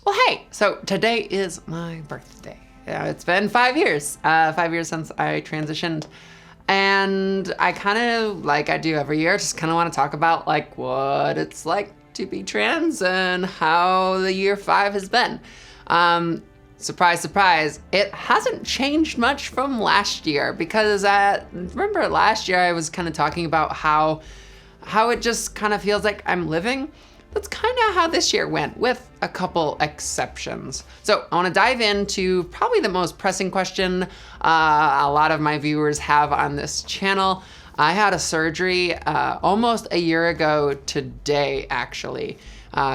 Well, hey, so today is my birthday. It's been 5 years, 5 years since I transitioned. And I kind of, like I do every year, just kind of want to talk about like what it's like to be trans and how the year 5 has been. Surprise, surprise, it hasn't changed much from last year because remember last year I was kind of talking about how it just kind of feels like I'm living. That's kind of how this year went, with a couple exceptions. So I want to dive into probably the most pressing question a lot of my viewers have on this channel. I had a surgery almost a year ago today, actually.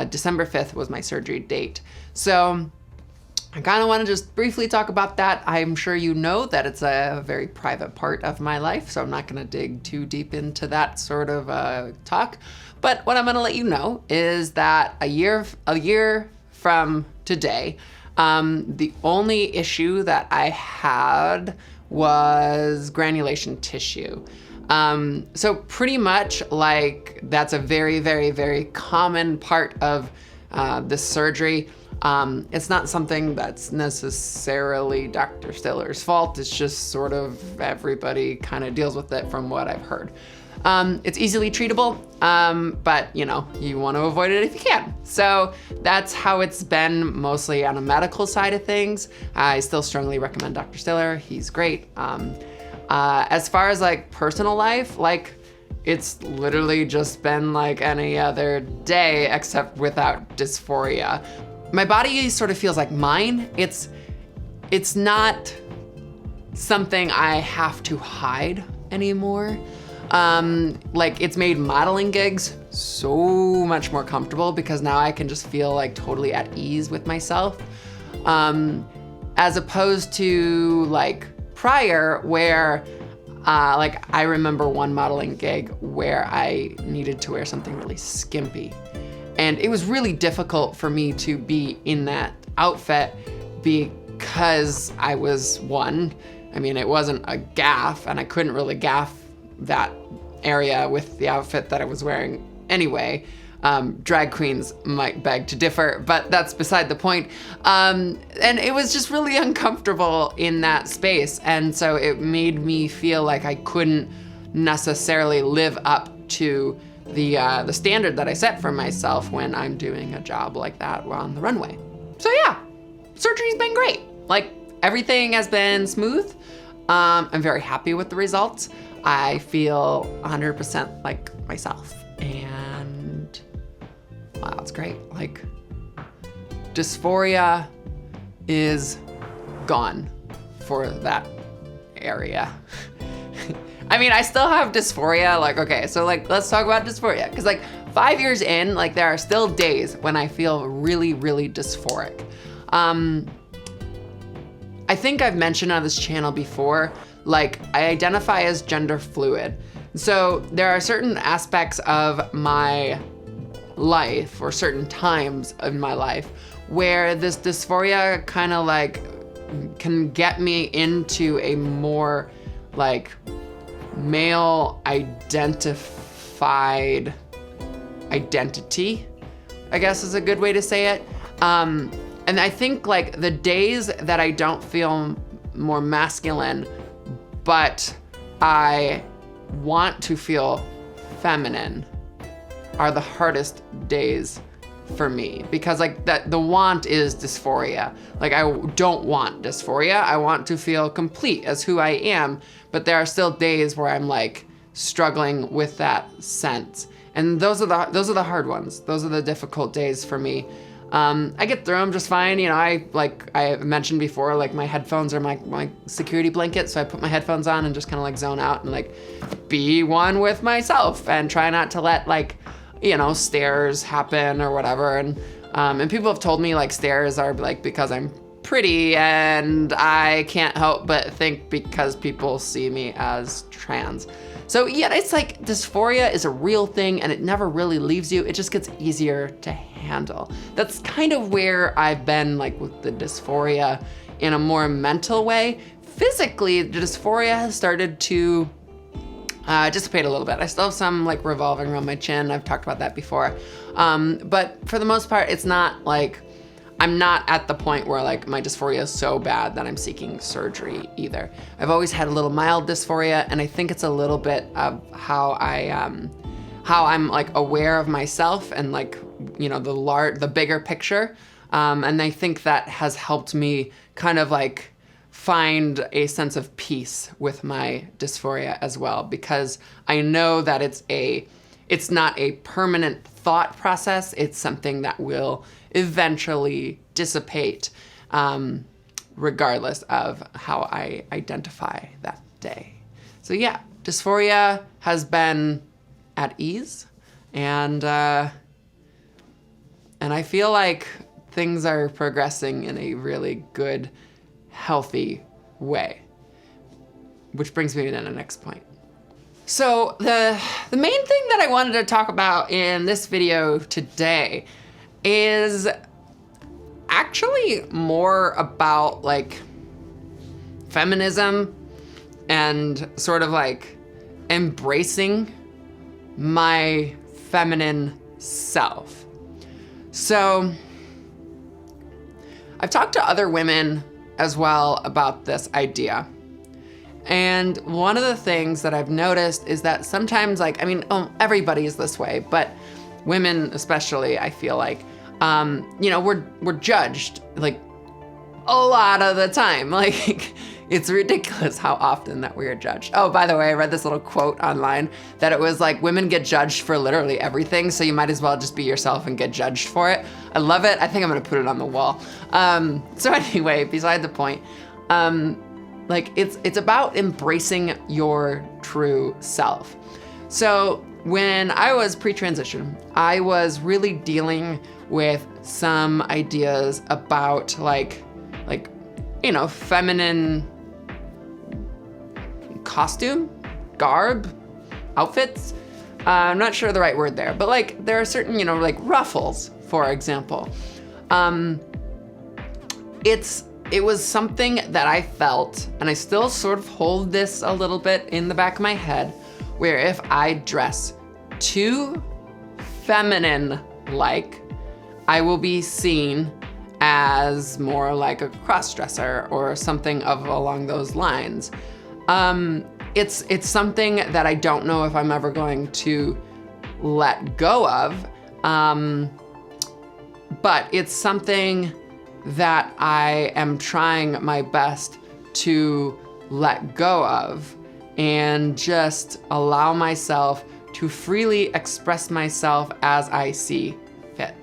December 5th was my surgery date. So I kind of want to just briefly talk about that. I'm sure you know that it's a very private part of my life, so I'm not going to dig too deep into that sort of talk. But what I'm going to let you know is that a year from today, the only issue that I had was granulation tissue. So pretty much like that's a very, very, very common part of this surgery. It's not something that's necessarily Dr. Stiller's fault. It's just sort of everybody kind of deals with it from what I've heard. It's easily treatable, but you know, you want to avoid it if you can. So that's how it's been mostly on a medical side of things. I still strongly recommend Dr. Stiller. He's great. As far as like personal life, like it's literally just been like any other day except without dysphoria. My body sort of feels like mine. It's not something I have to hide anymore. Like it's made modeling gigs so much more comfortable because now I can just feel like totally at ease with myself. As opposed to like prior where like I remember one modeling gig where I needed to wear something really skimpy. And it was really difficult for me to be in that outfit because I was it wasn't a gaff and I couldn't really gaff that area with the outfit that I was wearing anyway. Drag queens might beg to differ, but that's beside the point. And it was just really uncomfortable in that space. And so it made me feel like I couldn't necessarily live up to the standard that I set for myself when I'm doing a job like that on the runway. So yeah, surgery's been great. Like everything has been smooth. I'm very happy with the results. I feel 100% like myself, and wow, it's great. Like dysphoria is gone for that area. I mean, I still have dysphoria. Like, okay, so like, let's talk about dysphoria. Cause like 5 years in, like there are still days when I feel really, really dysphoric. I think I've mentioned on this channel before, like I identify as gender fluid. So there are certain aspects of my life or certain times in my life where this dysphoria kind of like can get me into a more like male identified identity, I guess is a good way to say it. And I think like the days that I don't feel more masculine, but I want to feel feminine are the hardest days for me, because like that the want is dysphoria. Like I don't want dysphoria. I want to feel complete as who I am, but there are still days where I'm like struggling with that sense. And those are the hard ones. Those are the difficult days for me. I get through them just fine. You know, I mentioned before, like my headphones are my security blanket. So I put my headphones on and just kind of like zone out and like be one with myself and try not to let like, you know, stares happen or whatever. And people have told me like stares are like because I'm pretty, and I can't help but think because people see me as trans. So yeah, it's like dysphoria is a real thing and it never really leaves you. It just gets easier to handle. That's kind of where I've been like with the dysphoria in a more mental way. Physically, the dysphoria has started to dissipate a little bit. I still have some like revolving around my chin. I've talked about that before. But for the most part, it's not like I'm not at the point where like my dysphoria is so bad that I'm seeking surgery either. I've always had a little mild dysphoria, and I think it's a little bit of how I'm like aware of myself and like, you know, the bigger picture. And I think that has helped me kind of like find a sense of peace with my dysphoria as well, because I know that it's not a permanent thought process. It's something that will eventually dissipate, regardless of how I identify that day. So yeah, dysphoria has been at ease, and I feel like things are progressing in a really good, healthy way. Which brings me to the next point. So the main thing that I wanted to talk about in this video today is actually more about like feminism and sort of like embracing my feminine self. So I've talked to other women as well about this idea. And one of the things that I've noticed is that sometimes, like, I mean, everybody is this way, but women especially, I feel like, you know, we're judged like a lot of the time. Like, it's ridiculous how often that we are judged. Oh, by the way, I read this little quote online that it was like, women get judged for literally everything, so you might as well just be yourself and get judged for it. I love it. I think I'm gonna put it on the wall. So anyway, beside the point, like it's about embracing your true self. So when I was pre-transition, I was really dealing with some ideas about like, you know, feminine costume, garb, outfits. I'm not sure the right word there, but like there are certain, you know, like ruffles, for example. It was something that I felt, and I still sort of hold this a little bit in the back of my head, where if I dress too feminine-like, I will be seen as more like a cross-dresser or something along those lines. It's something that I don't know if I'm ever going to let go of, but it's something that I am trying my best to let go of and just allow myself to freely express myself as I see fit.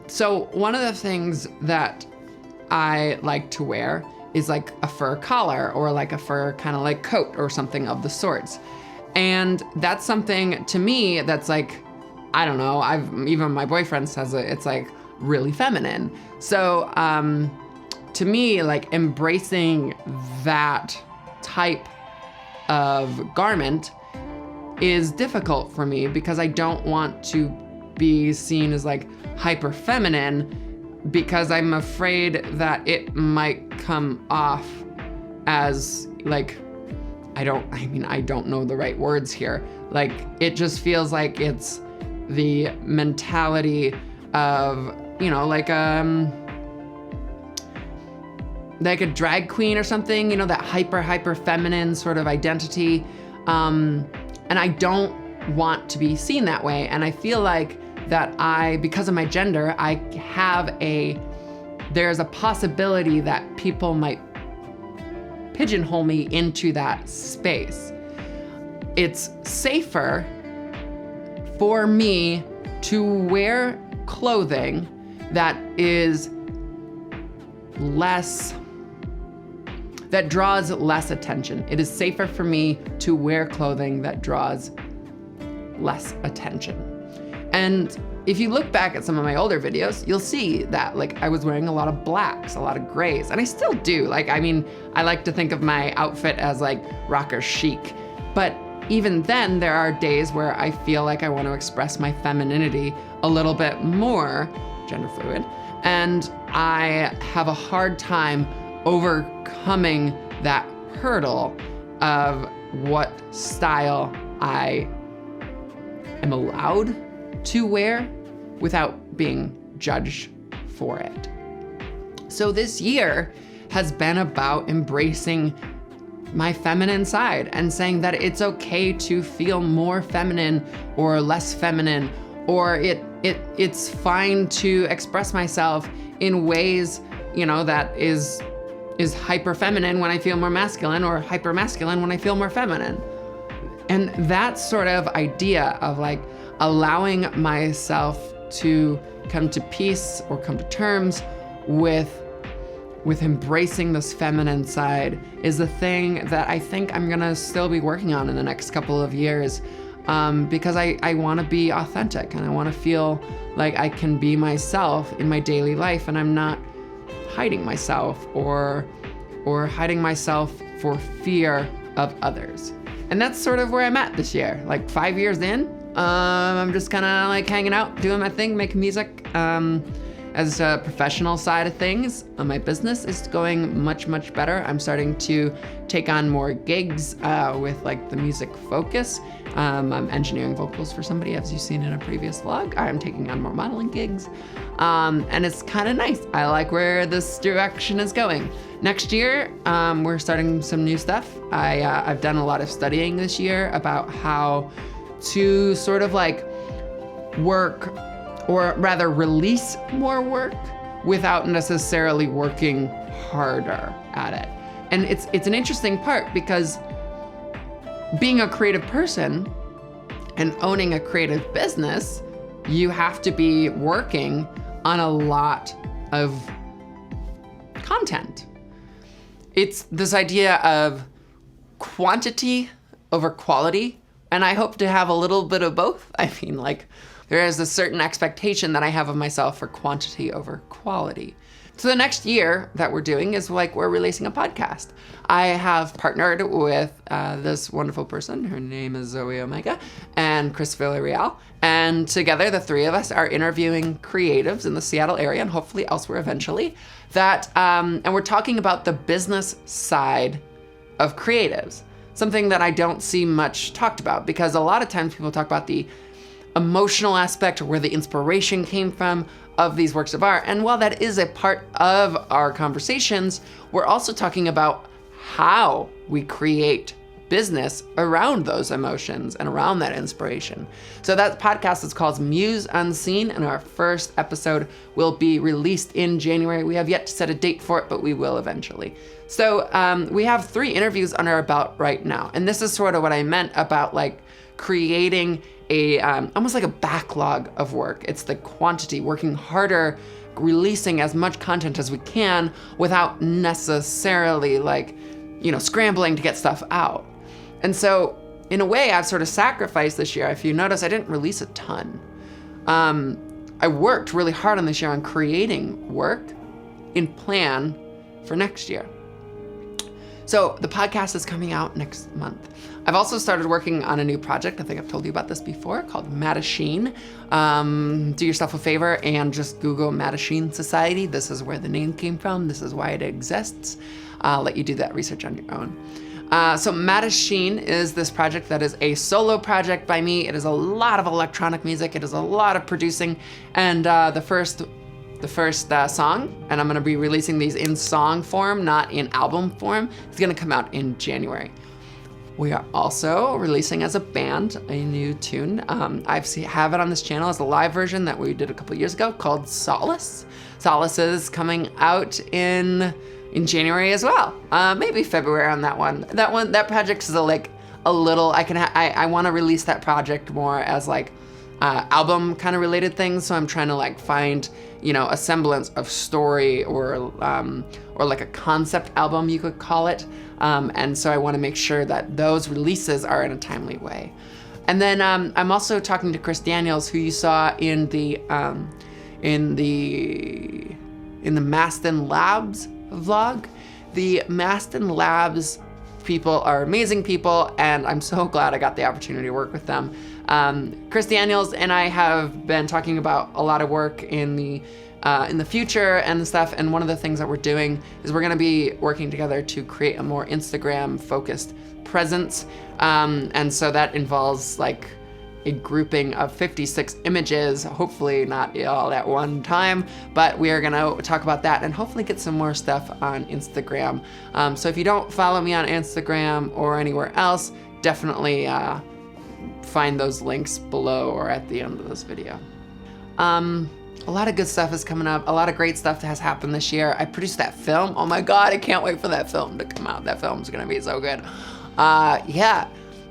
So one of the things that I like to wear is like a fur collar or like a fur kind of like coat or something of the sorts. And that's something to me that's like, I don't know, even my boyfriend says it's like really feminine. So to me, like embracing that type of garment is difficult for me because I don't want to be seen as like hyper feminine, because I'm afraid that it might come off as like, I don't know the right words here. Like, it just feels like it's the mentality of, you know, like a drag queen or something, you know, that hyper feminine sort of identity. And I don't want to be seen that way. And I feel like that because of my gender, there's a possibility that people might pigeonhole me into that space. It's safer for me to wear clothing that draws less attention. It is safer for me to wear clothing that draws less attention. And if you look back at some of my older videos, you'll see that like I was wearing a lot of blacks, a lot of grays, and I still do. Like, I mean, I like to think of my outfit as like rocker chic, but even then there are days where I feel like I want to express my femininity a little bit more, gender fluid, and I have a hard time overcoming that hurdle of what style I am allowed to wear without being judged for it. So this year has been about embracing my feminine side and saying that it's okay to feel more feminine or less feminine, or it's fine to express myself in ways, that is hyper feminine when I feel more masculine, or hyper masculine when I feel more feminine. And that sort of idea of like allowing myself to come to peace or come to terms with embracing this feminine side is the thing that I think I'm gonna still be working on in the next couple of years, because I wanna be authentic and I wanna feel like I can be myself in my daily life, and I'm not hiding myself or hiding myself for fear of others. And that's sort of where I'm at this year. Like 5 years in, I'm just kind of like hanging out, doing my thing, making music. As a professional side of things, my business is going much, much better. I'm starting to take on more gigs with like the music focus. I'm engineering vocals for somebody, as you've seen in a previous vlog. I'm taking on more modeling gigs, and it's kind of nice. I like where this direction is going. Next year, we're starting some new stuff. I've done a lot of studying this year about how to sort of like work, or rather release more work without necessarily working harder at it. And it's an interesting part, because being a creative person and owning a creative business, you have to be working on a lot of content. It's this idea of quantity over quality, and I hope to have a little bit of both. I mean, like, there is a certain expectation that I have of myself for quantity over quality. So the next year that we're doing is like we're releasing a podcast. I have partnered with this wonderful person. Her name is Zoe Omega and Chris Villarreal. And together, the three of us are interviewing creatives in the Seattle area and hopefully elsewhere eventually. And we're talking about the business side of creatives, something that I don't see much talked about, because a lot of times people talk about the emotional aspect, or where the inspiration came from of these works of art. And while that is a part of our conversations, we're also talking about how we create business around those emotions and around that inspiration. So that podcast is called Muse Unseen, and our first episode will be released in January. We have yet to set a date for it, but we will eventually. So we have 3 interviews on our belt right now. And this is sort of what I meant about like creating almost like a backlog of work. It's the quantity, working harder, releasing as much content as we can without necessarily like, scrambling to get stuff out. And so in a way, I've sort of sacrificed this year. If you notice, I didn't release a ton. I worked really hard on this year on creating work in plan for next year. So the podcast is coming out next month. I've also started working on a new project. I think I've told you about this before, called Mattachine. Do yourself a favor and just Google Mattachine Society. This is where the name came from. This is why it exists. I'll let you do that research on your own. So Mattachine is this project that is a solo project by me. It is a lot of electronic music. It is a lot of producing. And the first song, and I'm gonna be releasing these in song form, not in album form. It's gonna come out in January. We are also releasing as a band a new tune. I have it on this channel as a live version that we did a couple years ago called Solace. Solace is coming out in January as well. Maybe February on that one. That project is a little. I want to release that project more as like album kind of related things. So I'm trying to like find a semblance of story or like a concept album, you could call it. And so I want to make sure that those releases are in a timely way. And then I'm also talking to Chris Daniels, who you saw in the Maston Labs vlog. The Maston Labs people are amazing people, and I'm so glad I got the opportunity to work with them. Chris Daniels and I have been talking about a lot of work in the future and stuff, and one of the things that we're doing is we're going to be working together to create a more Instagram focused presence, and so that involves like a grouping of 56 images, hopefully not all at one time, but we are gonna talk about that and hopefully get some more stuff on Instagram. So if you don't follow me on Instagram or anywhere else, definitely find those links below or at the end of this video. A lot of good stuff is coming up. A lot of great stuff has happened this year. I produced that film. Oh my God, I can't wait for that film to come out. That film's gonna be so good. Yeah,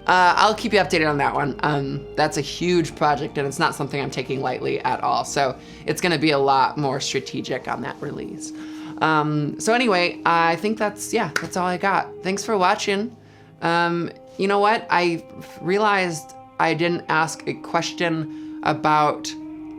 I'll keep you updated on that one. That's a huge project and it's not something I'm taking lightly at all. So it's gonna be a lot more strategic on that release. So anyway, I think that's all I got. Thanks for watching. You know what? I realized I didn't ask a question about,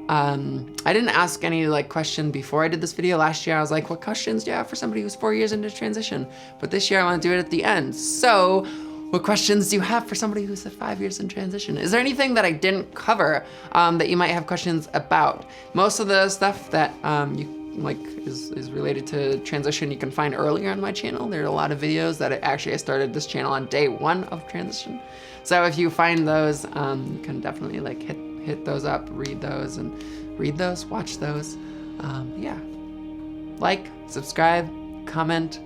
I didn't ask any question before I did this video. Last year I was like, what questions do you have for somebody who's 4 years into transition? But this year I want to do it at the end. So what questions do you have for somebody who's 5 years in transition? Is there anything that I didn't cover that you might have questions about? Most of the stuff that is related to transition you can find earlier on my channel. There are a lot of videos that I started this channel on day 1 of transition. So if you find those, you can definitely hit those up, read those, watch those. Yeah. Like, subscribe, comment,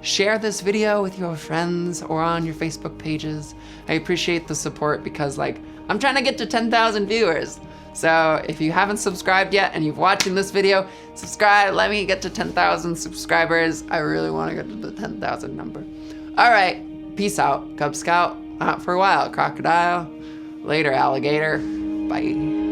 share this video with your friends or on your Facebook pages. I appreciate the support because I'm trying to get to 10,000 viewers. So if you haven't subscribed yet and you're watching this video, subscribe, let me get to 10,000 subscribers. I really want to get to the 10,000 number. All right, peace out, Cub Scout. Out for a while, crocodile. Later, alligator. Bye.